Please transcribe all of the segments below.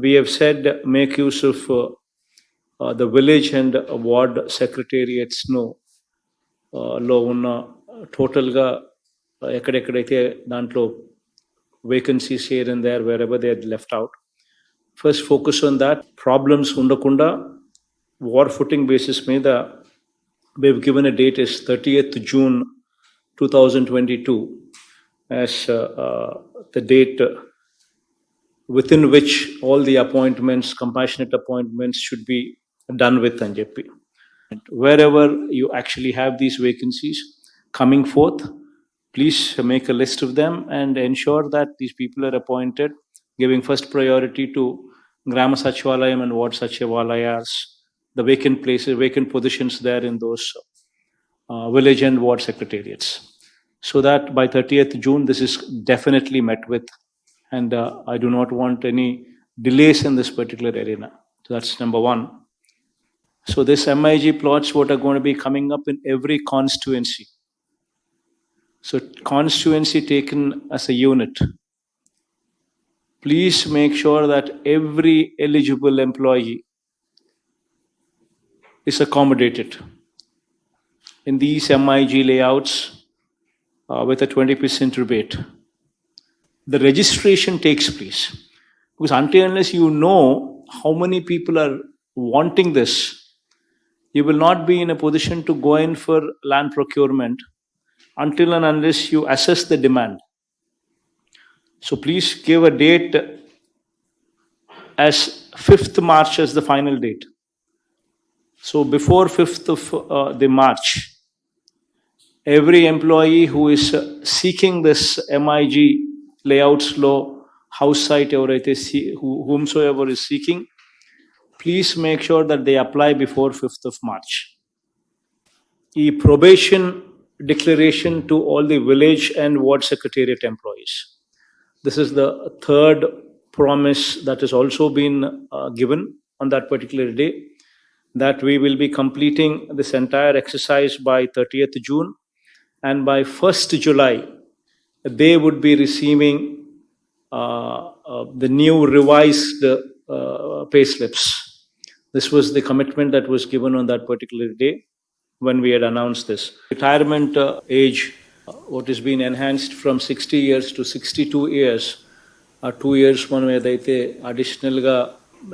we have said make use of the village and ward secretariats లో ఉన్న టోటల్గా ఎక్కడెక్కడైతే దాంట్లో vacancies here and there wherever they had left out. First focus on that. Problems undakunda war footing basis మీద we've given a date is 30th June 2022 as the date within which all the appointments, compassionate appointments should be done with and JP. Wherever you actually have these vacancies coming forth, please make a list of them and ensure that these people are appointed, giving first priority to Grama Sachivalayam and Ward Sachivalayas, the vacant places, vacant positions there in those village and ward secretariats. So that by 30th June, this is definitely met with, and I do not want any delays in this particular arena. So that's number one. So this MIG plots what are going to be coming up in every constituency. So constituency taken as a unit. Please make sure that every eligible employee is accommodated in these MIG layouts with a 20% rebate. The registration takes place. Because until unless you know how many people are wanting this, you will not be in a position to go in for land procurement until and unless you assess the demand. So please give a date as 5th March as the final date. So before 5th of the March, every employee who is seeking this MIG layouts law, house site, whomsoever is seeking, please make sure that they apply before 5th of March. The probation declaration to all the village and ward secretariat employees. This is the third promise that has also been given on that particular day, that we will be completing this entire exercise by 30th June, and by 1st July, they would be receiving the new revised pay slips. This was the commitment that was given on that particular day when we had announced this. Retirement age, what has been enhanced from 60 years to 62 years, 2 years మనం ఏదైతే అడిషనల్గా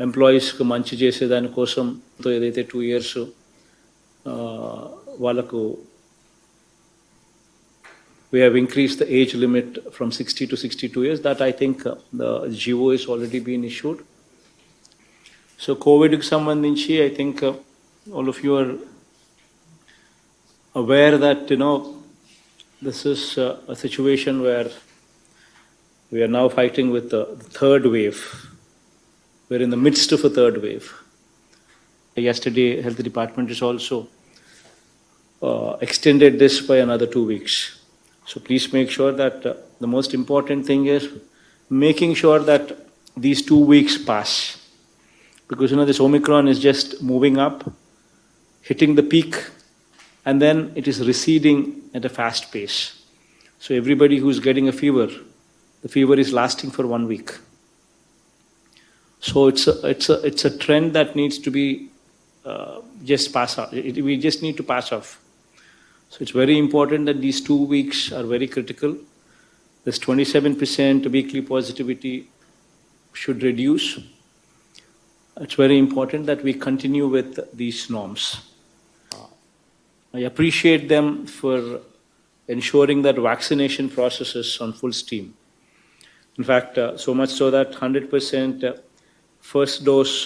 ఎంప్లాయీస్కి మంచి చేసే దానికోసం ఏదైతే 2 years వాళ్ళకు we have increased the age limit from 60 to 62 years. That I think the GO is already been issued. So COVID కి సంబంధించి I think all of you are aware that this is a situation where we are now fighting with the third wave. We're in the midst of a third wave. Yesterday, Health Department has also extended this by another 2 weeks. So please make sure that the most important thing is making sure that these 2 weeks pass. Because this Omicron is just moving up, hitting the peak, and then it is receding at a fast pace. So everybody who's getting a fever, the fever is lasting for 1 week. So it's a trend that needs to be just pass off. We just need to pass off. So it's very important that these 2 weeks are very critical. This 27% weekly positivity should reduce. It's very important that we continue with these norms. I appreciate them for ensuring that vaccination process is on full steam. In fact, so much so that 100% first dose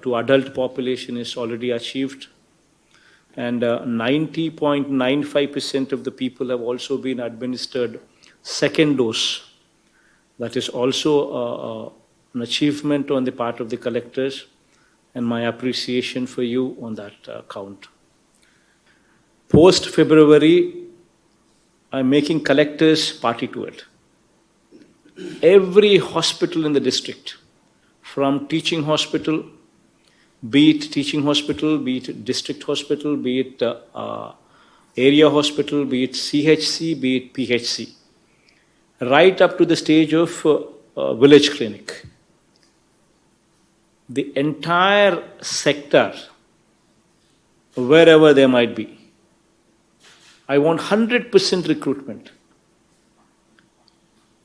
to adult population is already achieved. And 90.95% of the people have also been administered second dose. That is also an achievement on the part of the collectors, and my appreciation for you on that count. Post-February, I'm making collectors party to it. Every hospital in the district, from teaching hospital, be it teaching hospital, be it district hospital, be it area hospital, be it CHC, be it PHC, right up to the stage of village clinic. the entire sector, wherever they might be. I want 100% recruitment.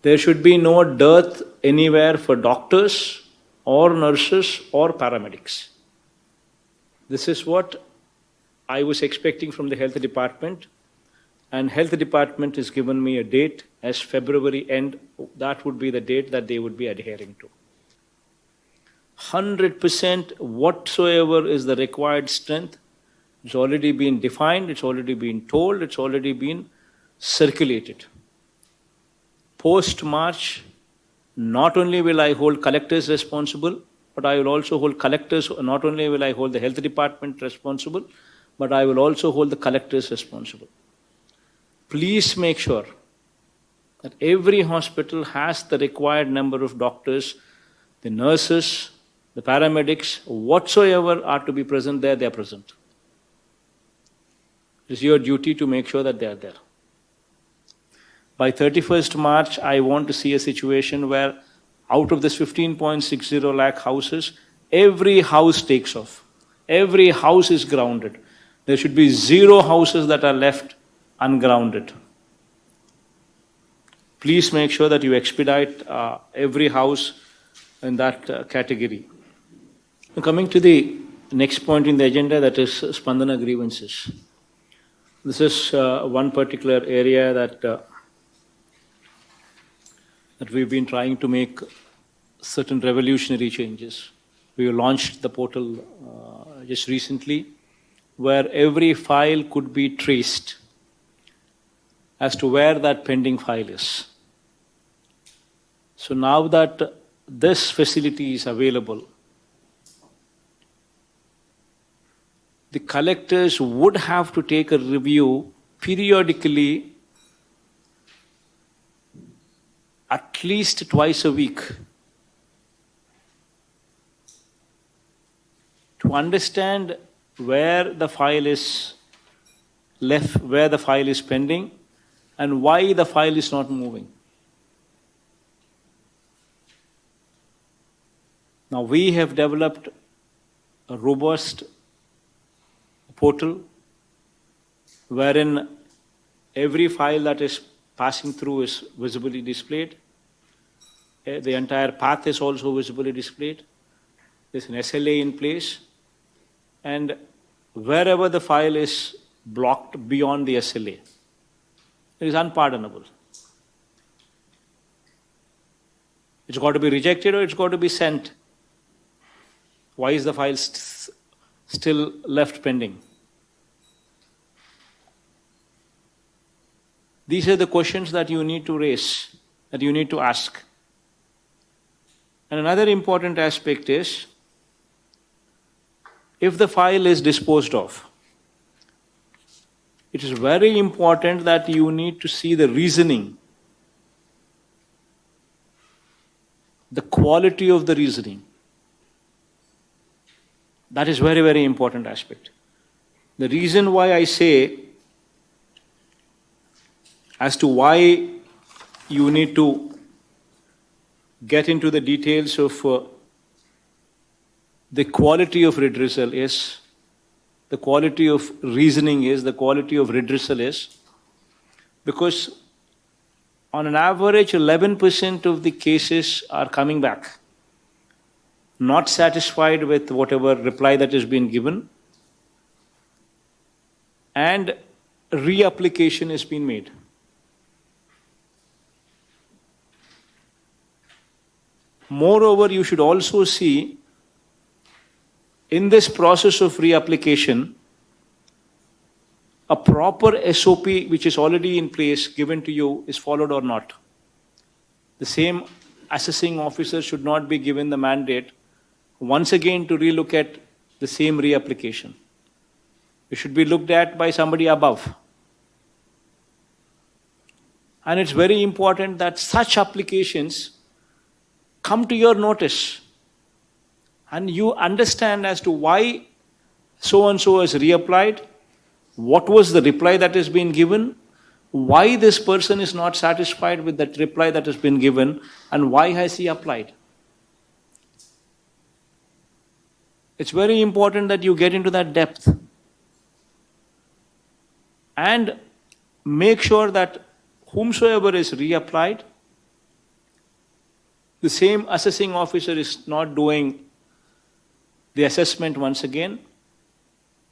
There should be no dearth anywhere for doctors or nurses or paramedics. This is what I was expecting from the health department, and health department has given me a date as February end. That would be the date that they would be adhering to. 100% whatsoever is the required strength. It's already been defined, it's already been told, it's already been circulated. Post-March, not only will I hold collectors responsible, but I will also hold collectors, not only will I hold the health department responsible, but I will also hold the collectors responsible. Please make sure that every hospital has the required number of doctors, the nurses, the paramedics, whatsoever are to be present there, they are present. It is your duty to make sure that they are there. By 31st March, I want to see a situation where out of this 15.60 lakh houses, every house takes off. Every house is grounded. There should be 0 houses that are left ungrounded. Please make sure that you expedite every house in that category. Coming to the next point in the agenda, that is Spandana grievances. This is one particular area that we've been trying to make certain revolutionary changes. We launched the portal just recently, where every file could be traced as to where that pending file is. So now that this facility is available, the collectors would have to take a review periodically, at least twice a week, to understand where the file is left, where the file is pending, and why the file is not moving. Now we have developed a robust portal wherein every file that is passing through is visibly displayed. The entire path is also visibly displayed. There's an SLA in place, and wherever the file is blocked beyond the SLA, it is unpardonable. It's got to be rejected or it's got to be sent. Why is the file still left pending? These are the questions that you need to raise, that you need to ask. And another important aspect is, if the file is disposed of, it is very important that you need to see the reasoning, the quality of the reasoning. That is very, very important aspect. The reason why I say as to why you need to get into the details of the quality of redressal is, the quality of reasoning is, the quality of redressal is, because on an average 11% of the cases are coming back, not satisfied with whatever reply that has been given, and reapplication has been made. Moreover, you should also see in this process of reapplication, a proper SOP which is already in place given to you is followed or not. The same assessing officer should not be given the mandate once again to relook at the same reapplication. It should be looked at by somebody above. And it's very important that such applications come to your notice and you understand as to why so-and-so has reapplied, what was the reply that has been given, why this person is not satisfied with that reply that has been given, and why has he applied. It's very important that you get into that depth and make sure that whomsoever is reapplied, the same assessing officer is not doing the assessment once again,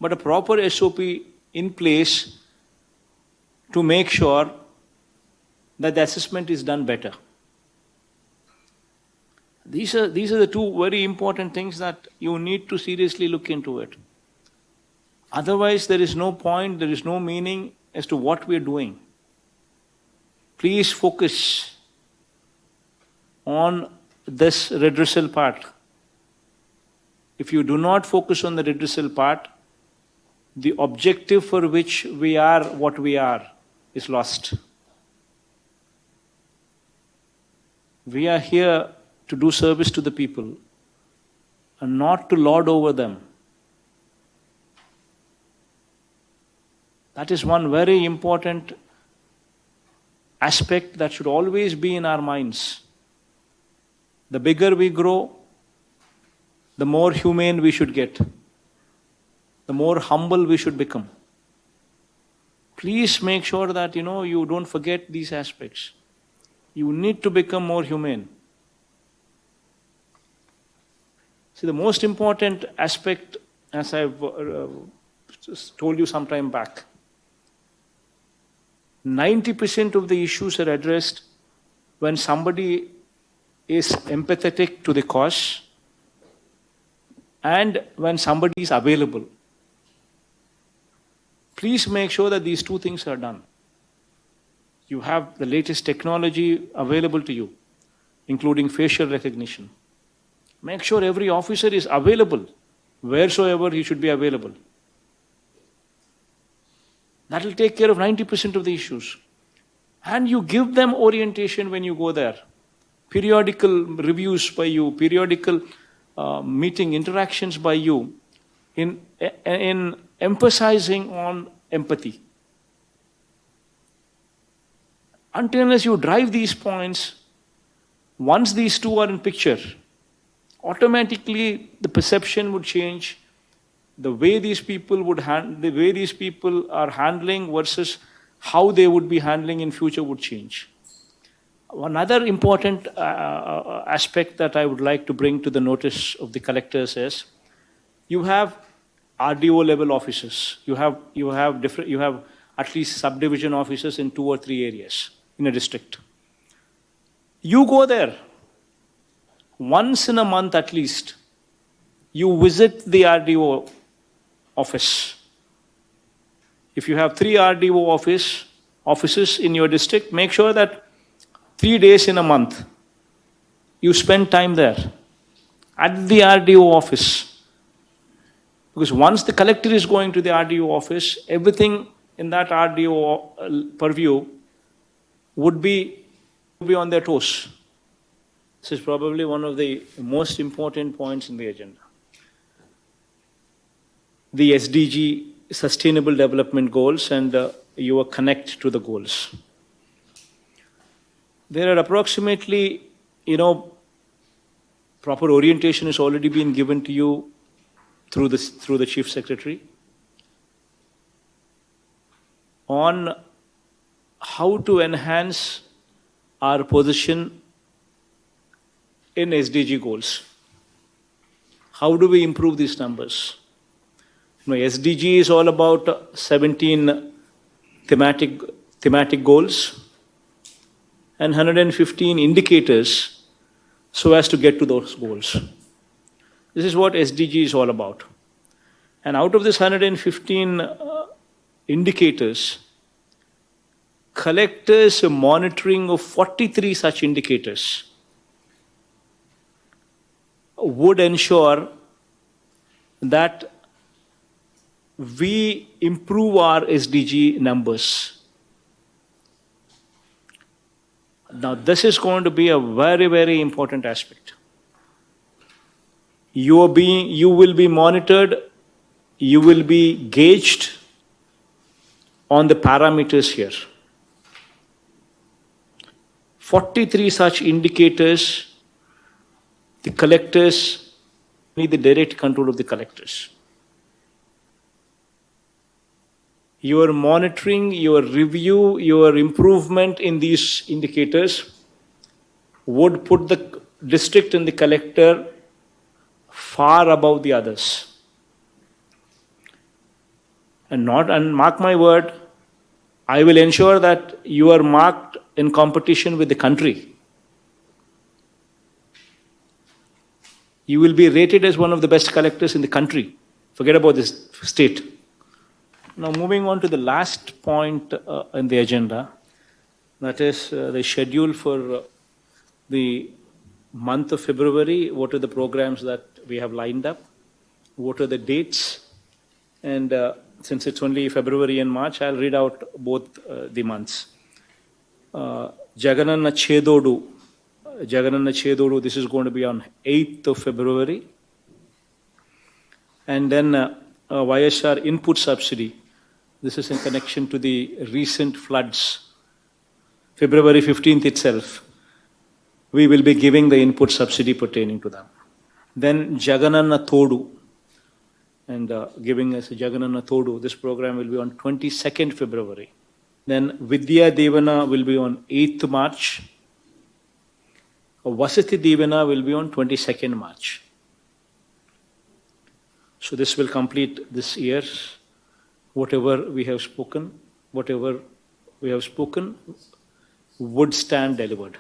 but a proper SOP in place to make sure that the assessment is done better. These are the two very important things that you need to seriously look into it. Otherwise, there is no point, there is no meaning as to what we are doing. Please focus on this redressal part. If you do not focus on the redressal part, the objective for which we are what we are is lost. We are here to do service to the people and not to lord over them. That is one very important aspect that should always be in our minds. The bigger we grow, the more humane we should get, the more humble we should become. Please make sure that you don't forget these aspects. You need to become more humane. See, the most important aspect, as I've told you some time back, 90% of the issues are addressed when somebody is empathetic to the cause and when somebody is available. Please make sure that these two things are done. You have the latest technology available to you, including facial recognition. Make sure every officer is available wheresoever he should be available. That will take care of 90% of the issues. And you give them orientation when you go there. Periodical reviews by you, periodical meeting interactions by you in emphasizing on empathy. Until unless you drive these points, once these two are in picture, automatically the perception would change. The way these people are handling versus how they would be handling in future would change. Another important aspect that I would like to bring to the notice of the collectors is, you have RDO level offices. You have at least subdivision offices in 2 or 3 areas in a district. You go there once in a month at least. You visit the RDO office. If you have 3 RDO offices in your district, make sure that 3 days in a month you spend time there at the RDO office. Because once the collector is going to the RDO office, everything in that RDO purview would be on their toes. This is probably one of the most important points in the agenda. The SDG, Sustainable Development Goals, and your connect to the goals. There are approximately, proper orientation has already been given to you through the Chief Secretary on how to enhance our position in SDG goals. How do we improve these numbers? SDG is all about 17 thematic goals and 115 indicators so as to get to those goals. This is what SDG is all about. And out of this 115 indicators, collectors monitoring of 43 such indicators would ensure that we improve our SDG numbers. Now, this is going to be a very, very important aspect. You will be monitored, you will be gauged on the parameters here. 43 such indicators, the collectors need the direct control of the collectors. Your monitoring, your review, your improvement in these indicators would put the district and the collector far above the others. And mark my word, I will ensure that you are marked in competition with the country. You will be rated as one of the best collectors in the country. Forget about this state. Now, moving on to the last point in the agenda, that is the schedule for the month of February. What are the programs that we have lined up? What are the dates? And since it's only February and March, I'll read out both the months. Jaganana Chedodu, this is going to be on 8th of February. And then YSR input subsidy. This is in connection to the recent floods. February 15th itself, we will be giving the input subsidy pertaining to them. Then Jaganana Thodu, and giving us Jaganana Thodu. This program will be on 22nd February. Then Vidya Devana will be on 8th March. Vasati Devana will be on 22nd March. So this will complete this year. Whatever we have spoken would stand delivered.